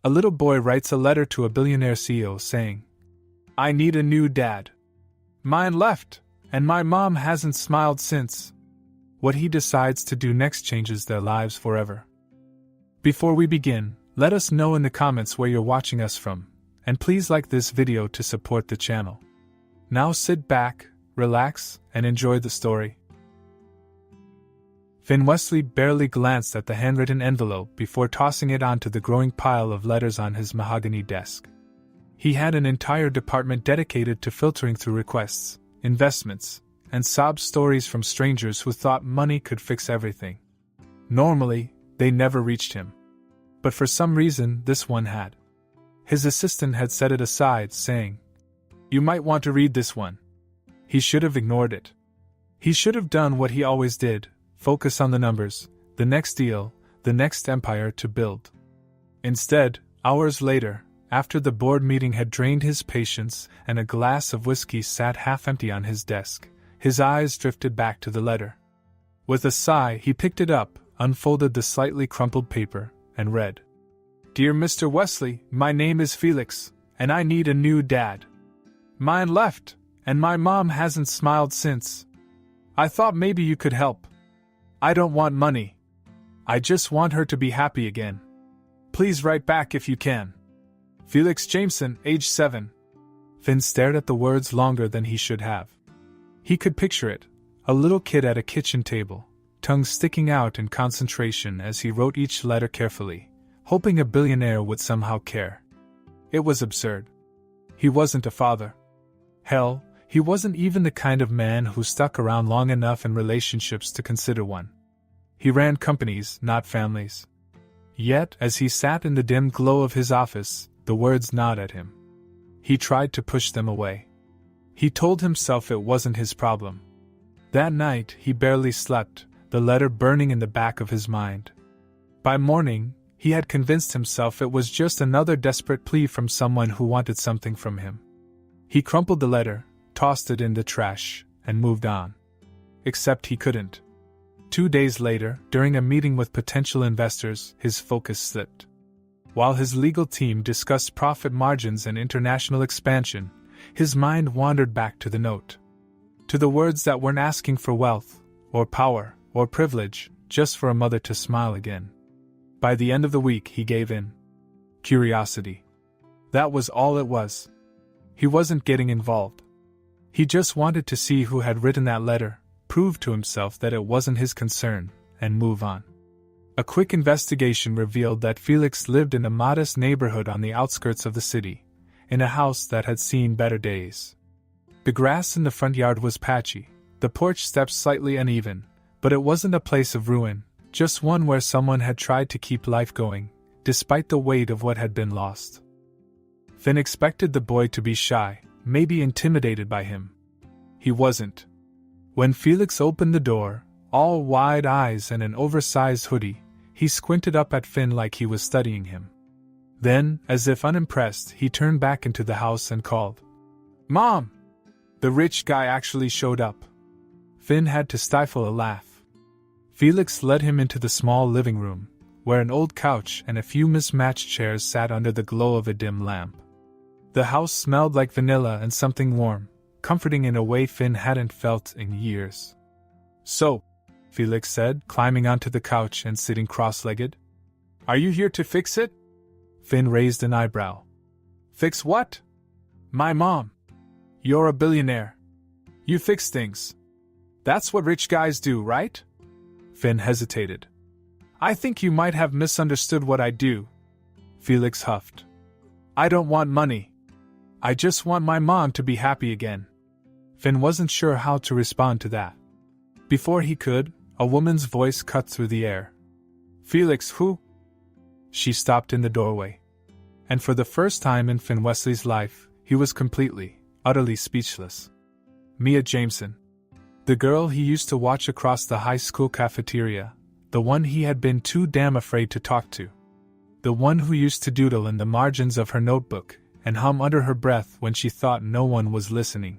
A little boy writes a letter to a billionaire CEO saying, "I need a new dad. Mine left, and my mom hasn't smiled since." What he decides to do next changes their lives forever. Before we begin, let us know in the comments where you're watching us from, and please like this video to support the channel. Now sit back, relax, and enjoy the story. Finn Wesley barely glanced at the handwritten envelope before tossing it onto the growing pile of letters on his mahogany desk. He had an entire department dedicated to filtering through requests, investments, and sob stories from strangers who thought money could fix everything. Normally, they never reached him. But for some reason, this one had. His assistant had set it aside, saying, "You might want to read this one." He should have ignored it. He should have done what he always did, focus on the numbers, the next deal, the next empire to build. Instead, hours later, after the board meeting had drained his patience and a glass of whiskey sat half empty on his desk, his eyes drifted back to the letter. With a sigh, he picked it up, unfolded the slightly crumpled paper, and read, "Dear Mr. Wesley, my name is Felix, and I need a new dad. Mine left, and my mom hasn't smiled since. I thought maybe you could help. I don't want money. I just want her to be happy again. Please write back if you can. Felix Jameson, age 7. Finn stared at the words longer than he should have. He could picture it, a little kid at a kitchen table, tongue sticking out in concentration as he wrote each letter carefully, hoping a billionaire would somehow care. It was absurd. He wasn't a father. Hell, he wasn't even the kind of man who stuck around long enough in relationships to consider one. He ran companies, not families. Yet, as he sat in the dim glow of his office, the words gnawed at him. He tried to push them away. He told himself it wasn't his problem. That night, he barely slept, the letter burning in the back of his mind. By morning, he had convinced himself it was just another desperate plea from someone who wanted something from him. He crumpled the letter, tossed it in the trash, and moved on. Except he couldn't. 2 days later, during a meeting with potential investors, his focus slipped. While his legal team discussed profit margins and international expansion, his mind wandered back to the note. To the words that weren't asking for wealth, or power, or privilege, just for a mother to smile again. By the end of the week, he gave in. Curiosity. That was all it was. He wasn't getting involved. He just wanted to see who had written that letter, prove to himself that it wasn't his concern, and move on. A quick investigation revealed that Felix lived in a modest neighborhood on the outskirts of the city, in a house that had seen better days. The grass in the front yard was patchy, the porch steps slightly uneven, but it wasn't a place of ruin, just one where someone had tried to keep life going, despite the weight of what had been lost. Finn expected the boy to be shy, maybe intimidated by him. He wasn't. When Felix opened the door, all wide eyes and an oversized hoodie, he squinted up at Finn like he was studying him. Then, as if unimpressed, he turned back into the house and called, "Mom!" The rich guy actually showed up. Finn had to stifle a laugh. Felix led him into the small living room, where an old couch and a few mismatched chairs sat under the glow of a dim lamp. The house smelled like vanilla and something warm, comforting in a way Finn hadn't felt in years. "So," Felix said, climbing onto the couch and sitting cross-legged. "Are you here to fix it?" Finn raised an eyebrow. "Fix what?" "My mom. You're a billionaire. You fix things. That's what rich guys do, right?" Finn hesitated. "I think you might have misunderstood what I do," Felix huffed. "I don't want money. I just want my mom to be happy again." Finn wasn't sure how to respond to that. Before he could, a woman's voice cut through the air. "Felix, who?" She stopped in the doorway. And for the first time in Finn Wesley's life, he was completely, utterly speechless. Mia Jameson. The girl he used to watch across the high school cafeteria, the one he had been too damn afraid to talk to. The one who used to doodle in the margins of her notebook and hum under her breath when she thought no one was listening.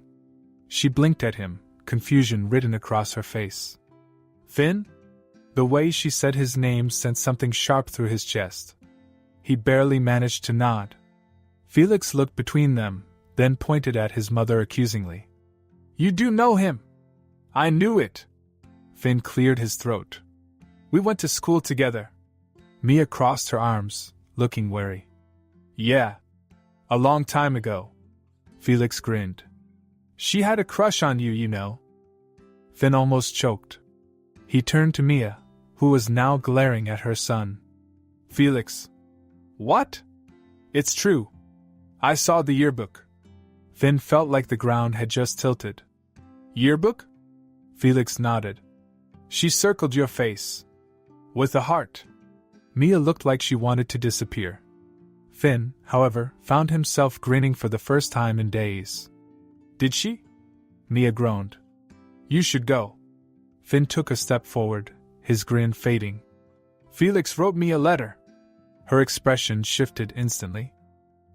She blinked at him, confusion written across her face. "Finn?" The way she said his name sent something sharp through his chest. He barely managed to nod. Felix looked between them, then pointed at his mother accusingly. You do know him! I knew it! Finn cleared his throat. We went to school together. Mia crossed her arms, looking wary. Yeah. A long time ago. Felix grinned. She had a crush on you, you know. Finn almost choked. He turned to Mia, who was now glaring at her son. Felix. What? It's true. I saw the yearbook. Finn felt like the ground had just tilted. Yearbook? Felix nodded. She circled your face. With a heart. Mia looked like she wanted to disappear. Finn, however, found himself grinning for the first time in days. Did she? Mia groaned. You should go. Finn took a step forward, his grin fading. Felix wrote me a letter. Her expression shifted instantly.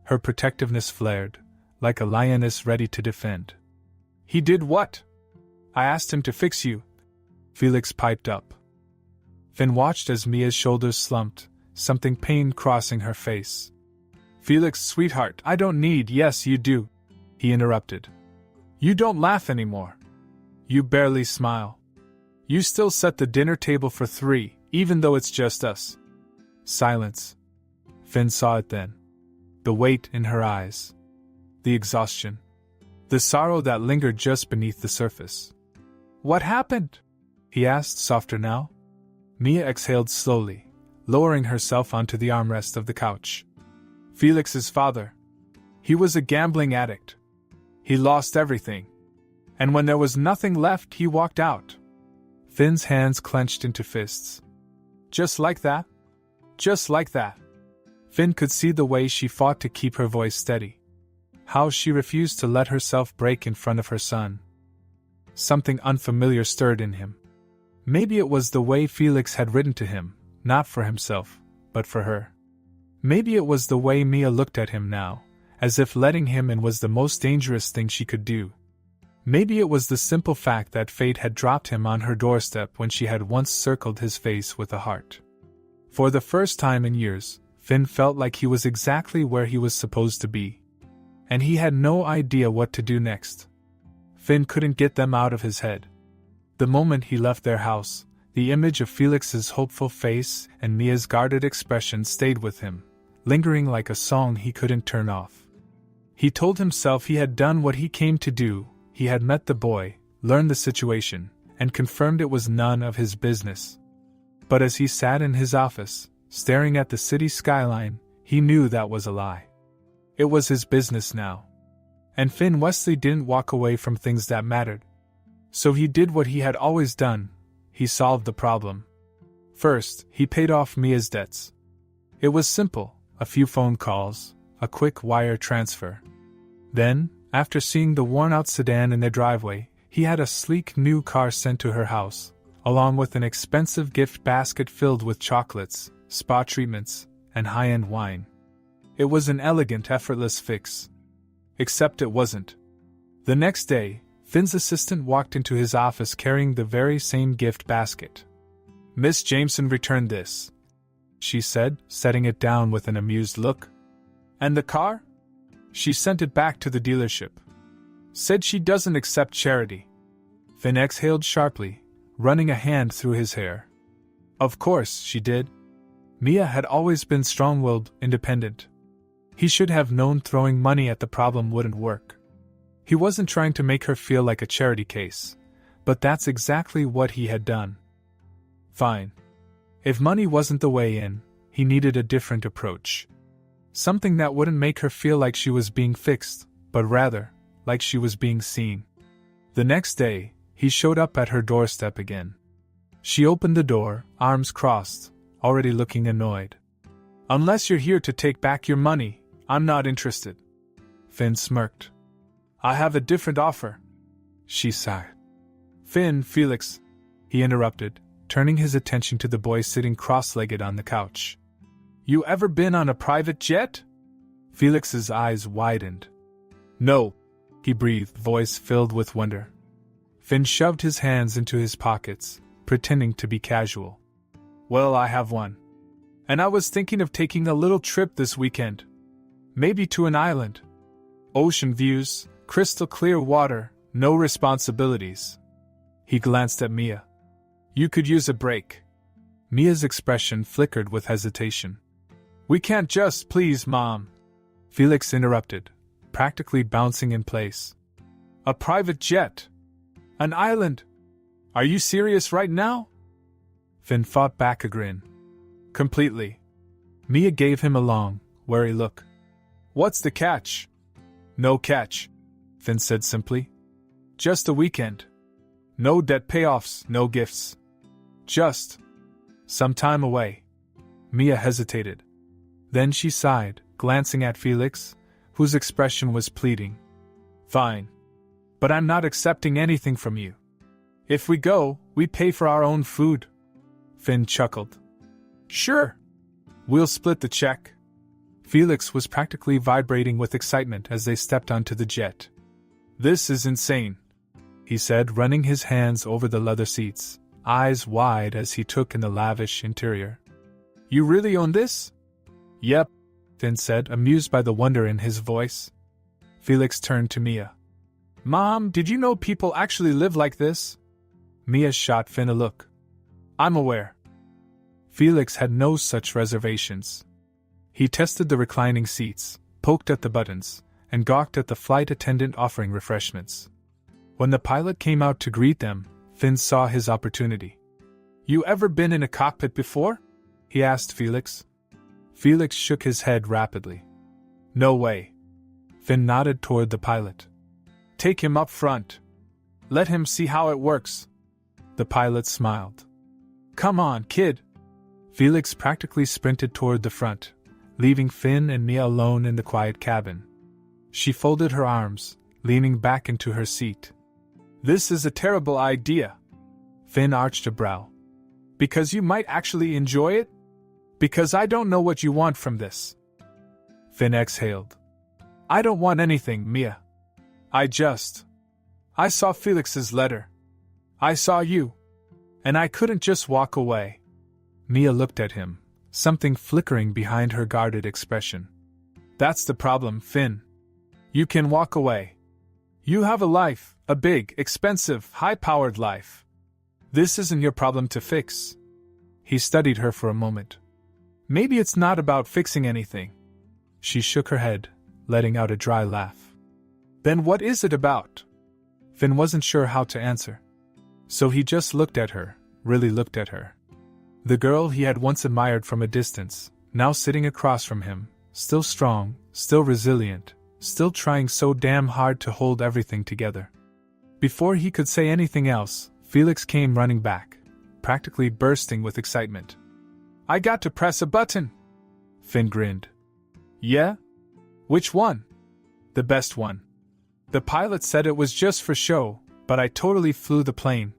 Her protectiveness flared, like a lioness ready to defend. He did what? I asked him to fix you. Felix piped up. Finn watched as Mia's shoulders slumped, something pain crossing her face. Felix, sweetheart, I don't need. Yes, you do. He interrupted. You don't laugh anymore. You barely smile. You still set the dinner table for 3, even though it's just us. Silence. Finn saw it then. The weight in her eyes. The exhaustion. The sorrow that lingered just beneath the surface. What happened? He asked, softer now. Mia exhaled slowly, lowering herself onto the armrest of the couch. Felix's father. He was a gambling addict. He lost everything. And when there was nothing left, he walked out. Finn's hands clenched into fists. Just like that? Just like that. Finn could see the way she fought to keep her voice steady. How she refused to let herself break in front of her son. Something unfamiliar stirred in him. Maybe it was the way Felix had written to him, not for himself, but for her. Maybe it was the way Mia looked at him now, as if letting him in was the most dangerous thing she could do. Maybe it was the simple fact that fate had dropped him on her doorstep when she had once circled his face with a heart. For the first time in years, Finn felt like he was exactly where he was supposed to be. And he had no idea what to do next. Finn couldn't get them out of his head. The moment he left their house, the image of Felix's hopeful face and Mia's guarded expression stayed with him, lingering like a song he couldn't turn off. He told himself he had done what he came to do. He had met the boy, learned the situation, and confirmed it was none of his business. But as he sat in his office, staring at the city skyline, he knew that was a lie. It was his business now. And Finn Wesley didn't walk away from things that mattered. So he did what he had always done. He solved the problem. First, he paid off Mia's debts. It was simple, a few phone calls, a quick wire transfer. Then, after seeing the worn-out sedan in their driveway, he had a sleek new car sent to her house, along with an expensive gift basket filled with chocolates, spa treatments, and high-end wine. It was an elegant, effortless fix. Except it wasn't. The next day, Finn's assistant walked into his office carrying the very same gift basket. Miss Jameson returned this, she said, setting it down with an amused look. And the car? She sent it back to the dealership. Said she doesn't accept charity. Finn exhaled sharply, running a hand through his hair. Of course, she did. Mia had always been strong-willed, independent. He should have known throwing money at the problem wouldn't work. He wasn't trying to make her feel like a charity case, but that's exactly what he had done. Fine. If money wasn't the way in, he needed a different approach. Something that wouldn't make her feel like she was being fixed, but rather, like she was being seen. The next day, he showed up at her doorstep again. She opened the door, arms crossed, already looking annoyed. Unless you're here to take back your money, I'm not interested. Finn smirked. I have a different offer. She sighed. Finn, Felix, he interrupted, turning his attention to the boy sitting cross-legged on the couch. You ever been on a private jet? Felix's eyes widened. No, he breathed, voice filled with wonder. Finn shoved his hands into his pockets, pretending to be casual. Well, I have one. And I was thinking of taking a little trip this weekend. Maybe to an island. Ocean views, crystal clear water, no responsibilities. He glanced at Mia. You could use a break. Mia's expression flickered with hesitation. We can't just, please, Mom. Felix interrupted, practically bouncing in place. A private jet. An island. Are you serious right now? Finn fought back a grin. Completely. Mia gave him a long, wary look. What's the catch? No catch, Finn said simply. Just a weekend. No debt payoffs, no gifts. Just some time away. Mia hesitated. Then she sighed, glancing at Felix, whose expression was pleading. Fine. But I'm not accepting anything from you. If we go, we pay for our own food. Finn chuckled. Sure. We'll split the check. Felix was practically vibrating with excitement as they stepped onto the jet. This is insane, he said, running his hands over the leather seats, eyes wide as he took in the lavish interior. You really own this? Yep, Finn said, amused by the wonder in his voice. Felix turned to Mia. Mom, did you know people actually live like this? Mia shot Finn a look. I'm aware. Felix had no such reservations. He tested the reclining seats, poked at the buttons, and gawked at the flight attendant offering refreshments. When the pilot came out to greet them, Finn saw his opportunity. You ever been in a cockpit before? He asked Felix. Felix shook his head rapidly. No way. Finn nodded toward the pilot. Take him up front. Let him see how it works. The pilot smiled. Come on, kid. Felix practically sprinted toward the front, leaving Finn and Mia alone in the quiet cabin. She folded her arms, leaning back into her seat. This is a terrible idea. Finn arched a brow. Because you might actually enjoy it? Because I don't know what you want from this. Finn exhaled. I don't want anything, Mia. I saw Felix's letter. I saw you. And I couldn't just walk away. Mia looked at him, something flickering behind her guarded expression. That's the problem, Finn. You can walk away. You have a life, a big, expensive, high-powered life. This isn't your problem to fix. He studied her for a moment. Maybe it's not about fixing anything. She shook her head, letting out a dry laugh. Then what is it about? Finn wasn't sure how to answer. So he just looked at her, really looked at her. The girl he had once admired from a distance, now sitting across from him, still strong, still resilient, still trying so damn hard to hold everything together. Before he could say anything else, Felix came running back, practically bursting with excitement. I got to press a button! Finn grinned. Yeah? Which one? The best one. The pilot said it was just for show, but I totally flew the plane.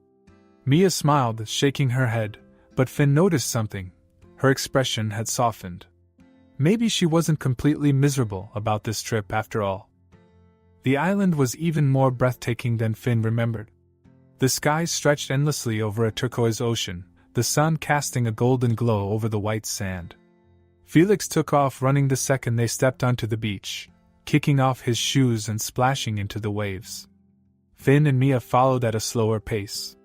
Mia smiled, shaking her head, but Finn noticed something. Her expression had softened. Maybe she wasn't completely miserable about this trip after all. The island was even more breathtaking than Finn remembered. The sky stretched endlessly over a turquoise ocean, the sun casting a golden glow over the white sand. Felix took off running the second they stepped onto the beach, kicking off his shoes and splashing into the waves. Finn and Mia followed at a slower pace.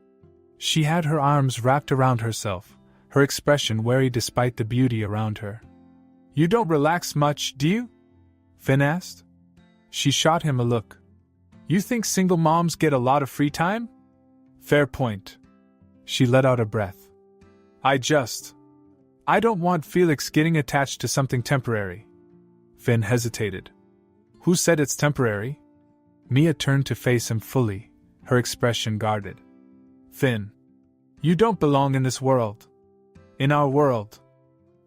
She had her arms wrapped around herself, her expression wary despite the beauty around her. You don't relax much, do you? Finn asked. She shot him a look. You think single moms get a lot of free time? Fair point. She let out a breath. I don't want Felix getting attached to something temporary. Finn hesitated. Who said it's temporary? Mia turned to face him fully, her expression guarded. Finn, you don't belong in this world. In our world.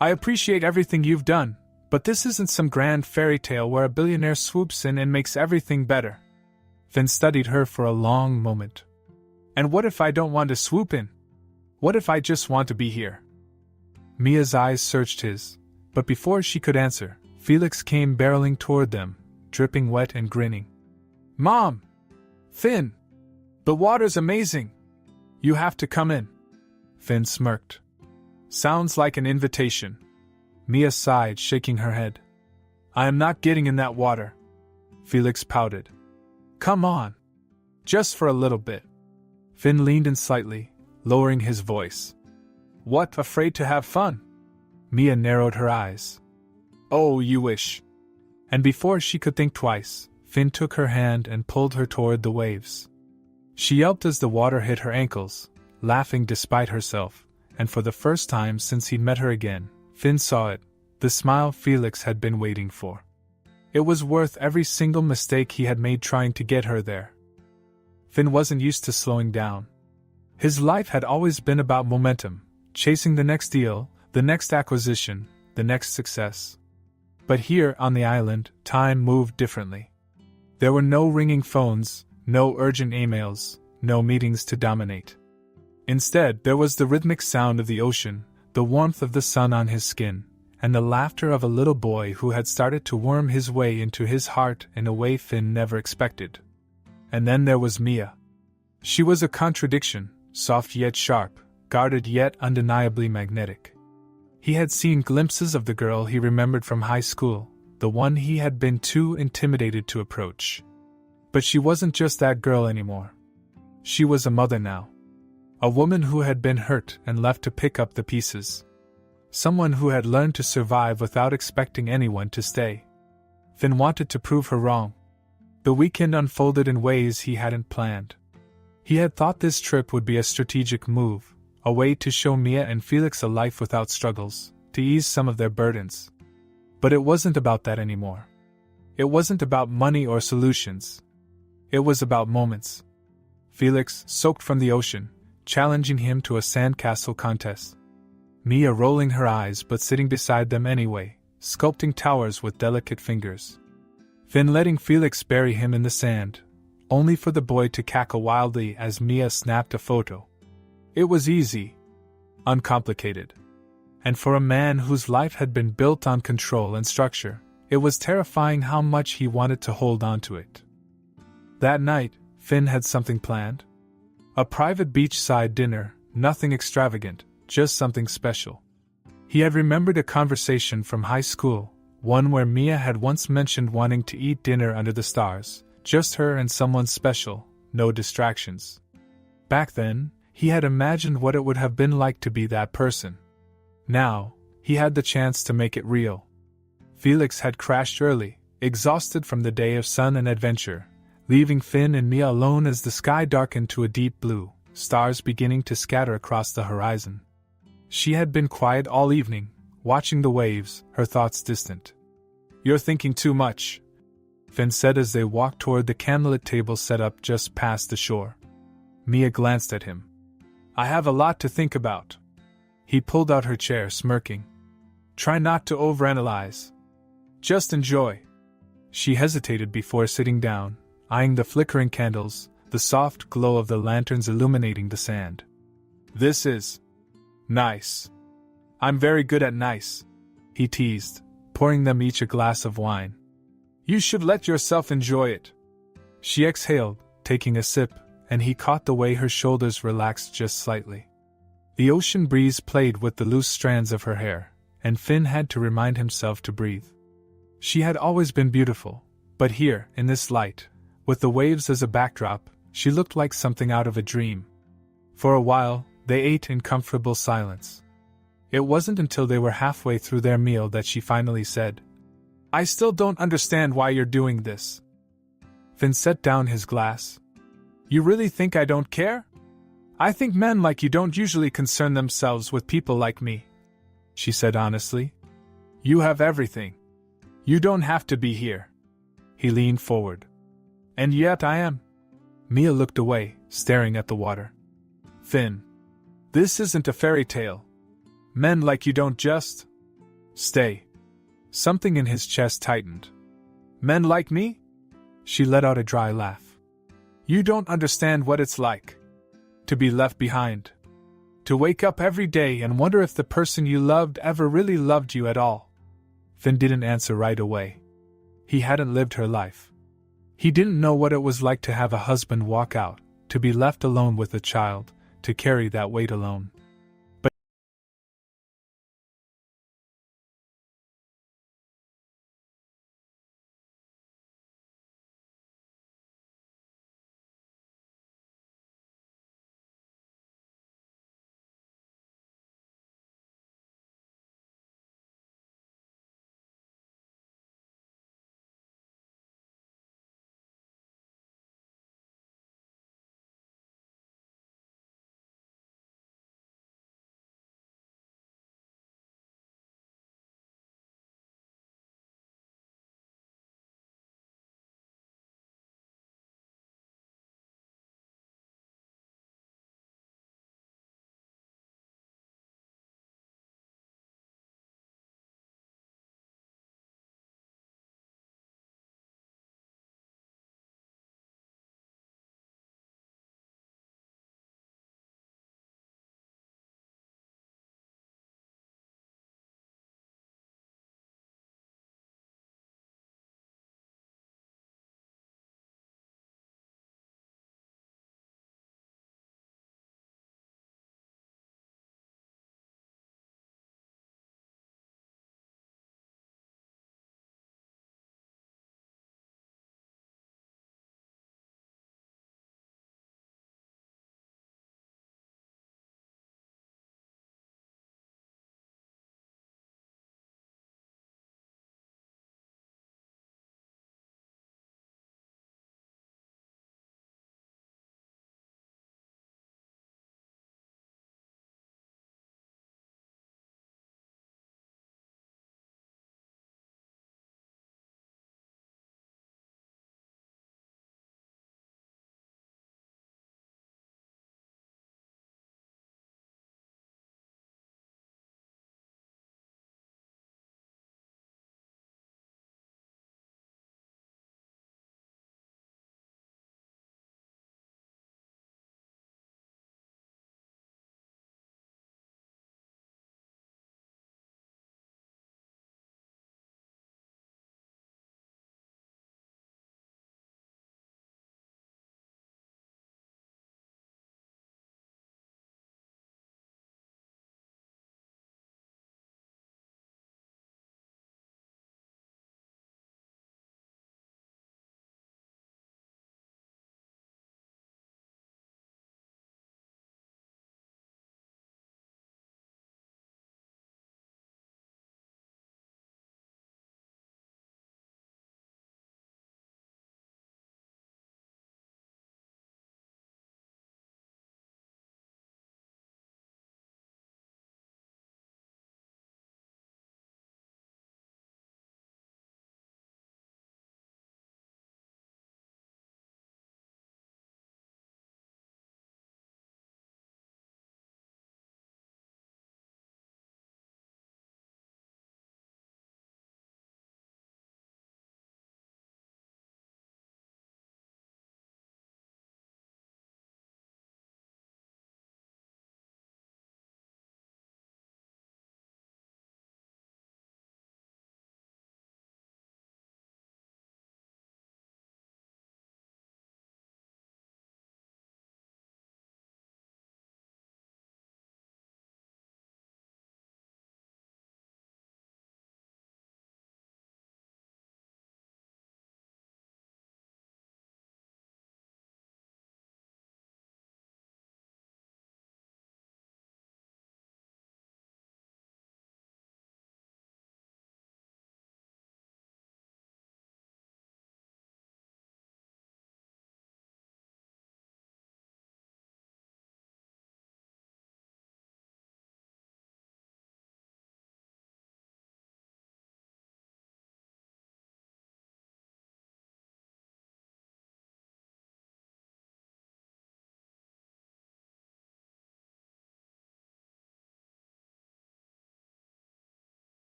I appreciate everything you've done, but this isn't some grand fairy tale where a billionaire swoops in and makes everything better. Finn studied her for a long moment. And what if I don't want to swoop in? What if I just want to be here? Mia's eyes searched his, but before she could answer, Felix came barreling toward them, dripping wet and grinning. Mom! Finn! The water's amazing! You have to come in. Finn smirked. Sounds like an invitation. Mia sighed, shaking her head. I am not getting in that water. Felix pouted. Come on. Just for a little bit. Finn leaned in slightly, lowering his voice. What, afraid to have fun? Mia narrowed her eyes. Oh, you wish. And before she could think twice, Finn took her hand and pulled her toward the waves. She yelped as the water hit her ankles, laughing despite herself, and for the first time since he'd met her again, Finn saw it, the smile Felix had been waiting for. It was worth every single mistake he had made trying to get her there. Finn wasn't used to slowing down. His life had always been about momentum, chasing the next deal, the next acquisition, the next success. But here, on the island, time moved differently. There were no ringing phones, no urgent emails, no meetings to dominate. Instead, there was the rhythmic sound of the ocean, the warmth of the sun on his skin, and the laughter of a little boy who had started to worm his way into his heart in a way Finn never expected. And then there was Mia. She was a contradiction, soft yet sharp, guarded yet undeniably magnetic. He had seen glimpses of the girl he remembered from high school, the one he had been too intimidated to approach. But she wasn't just that girl anymore. She was a mother now. A woman who had been hurt and left to pick up the pieces. Someone who had learned to survive without expecting anyone to stay. Finn wanted to prove her wrong. The weekend unfolded in ways he hadn't planned. He had thought this trip would be a strategic move, a way to show Mia and Felix a life without struggles, to ease some of their burdens. But it wasn't about that anymore. It wasn't about money or solutions. It was about moments. Felix, soaked from the ocean, challenging him to a sandcastle contest. Mia rolling her eyes but sitting beside them anyway, sculpting towers with delicate fingers. Finn letting Felix bury him in the sand, only for the boy to cackle wildly as Mia snapped a photo. It was easy. Uncomplicated. And for a man whose life had been built on control and structure, it was terrifying how much he wanted to hold on to it. That night, Finn had something planned. A private beachside dinner, nothing extravagant, just something special. He had remembered a conversation from high school, one where Mia had once mentioned wanting to eat dinner under the stars, just her and someone special, no distractions. Back then, he had imagined what it would have been like to be that person. Now, he had the chance to make it real. Felix had crashed early, exhausted from the day of sun and adventure, leaving Finn and Mia alone as the sky darkened to a deep blue, stars beginning to scatter across the horizon. She had been quiet all evening, watching the waves, her thoughts distant. You're thinking too much, Finn said as they walked toward the candlelit table set up just past the shore. Mia glanced at him. I have a lot to think about. He pulled out her chair, smirking. Try not to overanalyze. Just enjoy. She hesitated before sitting down, eyeing the flickering candles, the soft glow of the lanterns illuminating the sand. This is nice. I'm very good at nice, he teased, pouring them each a glass of wine. You should let yourself enjoy it. She exhaled, taking a sip, and he caught the way her shoulders relaxed just slightly. The ocean breeze played with the loose strands of her hair, and Finn had to remind himself to breathe. She had always been beautiful, but here, in this light, with the waves as a backdrop, she looked like something out of a dream. For a while, they ate in comfortable silence. It wasn't until they were halfway through their meal that she finally said, I still don't understand why you're doing this. Finn set down his glass. You really think I don't care? I think men like you don't usually concern themselves with people like me, she said honestly. You have everything. You don't have to be here. He leaned forward. And yet I am. Mia looked away, staring at the water. Finn. This isn't a fairy tale. Men like you don't just stay. Something in his chest tightened. Men like me? She let out a dry laugh. You don't understand what it's like. To be left behind. To wake up every day and wonder if the person you loved ever really loved you at all. Finn didn't answer right away. He hadn't lived her life. He didn't know what it was like to have a husband walk out, to be left alone with a child, to carry that weight alone.